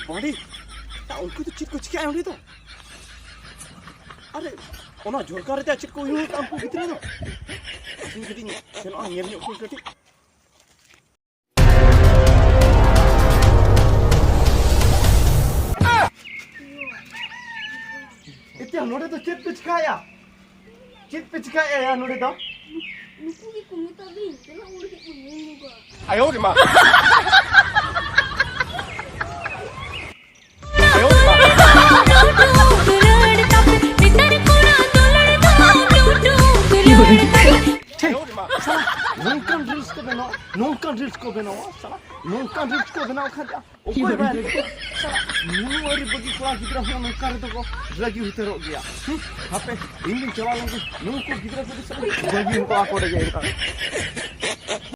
Bandi, tak ukur tu cik kecik yang itu. Ada, orang jorkar itu cik kau yang aku gitu tu. Sini kedingin, saya nak nyernyuk kau keding. Itu yang nore tu cik kecik ya. Cik kecik ya nore tu. Nuku ni kumita bin, kena udah ini juga. Ayo di mana? Nongkan reels ko benawa, salah. Nongkan reels ko benawa khaja. Okoi bayar ko. Salah. Munu ari bagi kelas gidra ho nongkan itu ko lagi uterok gaya. Hape, ini jalan lagi. Nongko gidra ko salah. Bagi ko ako de gaya.